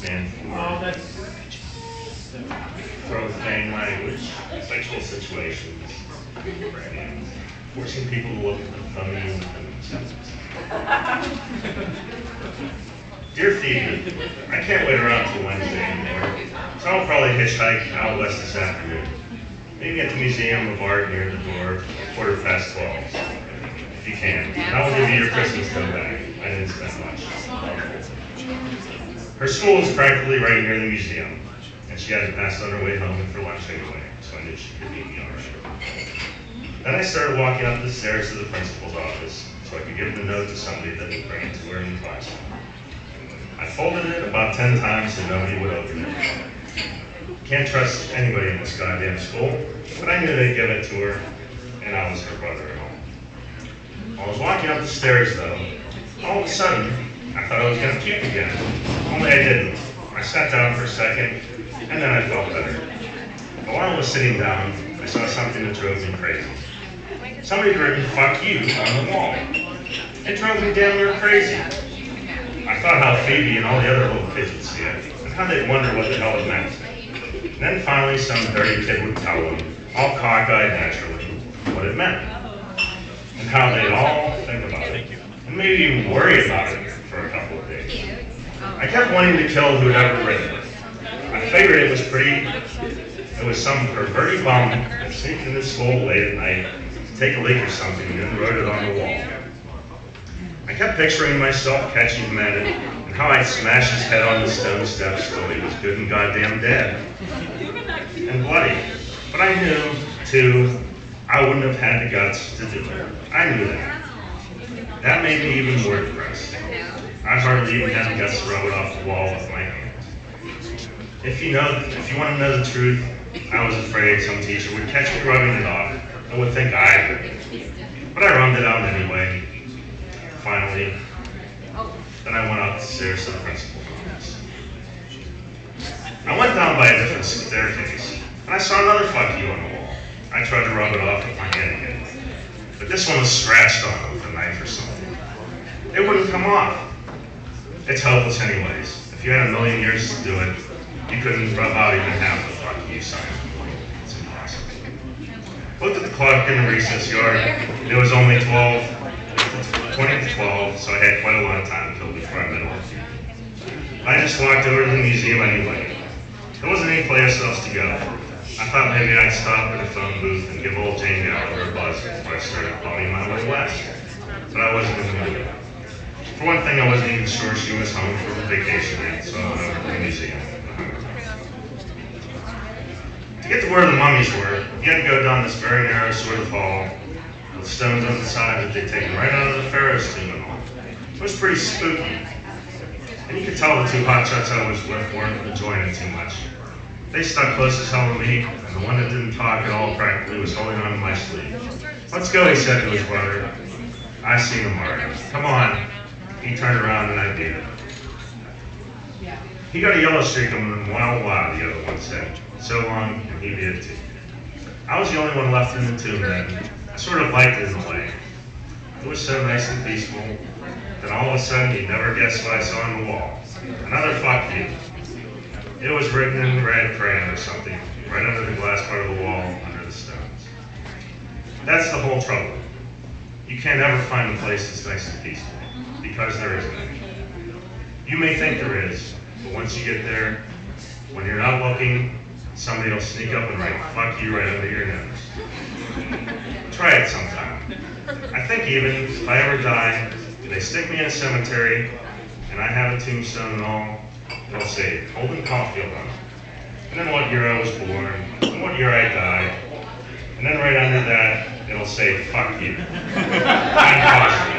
stand for profane language, sexual situations, and forcing people to look at the funny within themselves. Dear Phoebe, I can't wait around till Wednesday anymore, so I'll probably hitchhike out west this afternoon. Maybe at the Museum of Art near the door at 12:15, if you can. And I will give you your Christmas tote bag. I didn't spend much. Her school is practically right near the museum, and she had to pass on her way home for lunch anyway, so I knew she could meet me all right. Then I started walking up the stairs to the principal's office, so I could give the note to somebody that would bring it to her in the class. I folded it about 10 times so nobody would open it. Can't trust anybody in this goddamn school, but I knew they'd give it to her, and I was her brother-in-law. While I was walking up the stairs, though, all of a sudden, I thought I was gonna puke again. Only I didn't. I sat down for a second, and then I felt better. But while I was sitting down, I saw something that drove me crazy. Somebody had written "fuck you" on the wall. It drove me damn near crazy. I thought how Phoebe and all the other little kids would see it, and how they'd wonder what the hell it meant. And then finally some dirty kid would tell them, all cockeyed naturally, what it meant. And how they'd all think about it. And maybe even worry about it for a couple of days. I kept wanting to kill who'd ever written it. I figured it was some perverted bum that sneaked into school late at night to take a leak or something and then wrote it on the wall. I kept picturing myself catching him at it and how I'd smash his head on the stone steps till he was good and goddamn dead. And bloody. But I knew, too, I wouldn't have had the guts to do it. I knew that. That made me even more depressed. I hardly even had the guts to rub it off the wall with my hands. If you want to know the truth, I was afraid some teacher would catch me rubbing it off and would think I did it. But I rubbed it out anyway. Finally, then I went up the stairs to the principal's office. I went down by a different staircase, and I saw another "fuck you" on the wall. I tried to rub it off with my hand again, but this one was scratched on with a knife or something. It wouldn't come off. It's hopeless anyways. If you had a million years to do it, you couldn't rub out even half the "fuck you" sign. It's impossible. Looked at the clock in the recess yard. It was only 20 to 12, so I had quite a lot of time to kill before I met old Phoebe. I just walked over to the museum anyway. There wasn't any place else to go. I thought maybe I'd stop at a phone booth and give old Jane Gallagher a buzz before I started bumming my way west. But I wasn't in the mood. For one thing, I wasn't even sure she was home for vacation yet, so I went over to the museum. To get to where the mummies were, you had to go down this very narrow sort of hall with stones on the side that they'd taken right out of the Pharaoh's tomb and all. It was pretty spooky. And you could tell the two hotshots I was with weren't enjoying it too much. They stuck close as hell to me, and the one that didn't talk at all practically was holding on to my sleeve. "Let's go," he said to his brother. "I seen him already. Come on." He turned around and I beat him. "He got a yellow streak on him, wow," the other one said. "So long," and he did too. I was the only one left in the tomb then. I sort of liked it in a way. It was so nice and peaceful. Then all of a sudden, you'd never guess what I saw on the wall. Another "fuck you." It was written in red crayon or something, right under the glass part of the wall, under the stones. That's the whole trouble. You can't ever find a place that's nice and peaceful, because there isn't any. You may think there is, but once you get there, when you're not looking, somebody will sneak up and write "fuck you" right under your nose. Try it sometime. I think even if I ever die, if they stick me in a cemetery, and I have a tombstone and all, they'll say Holden Caulfield on it. And then what year I was born, and what year I died. And then right under that, it'll say "fuck you." I'm positive.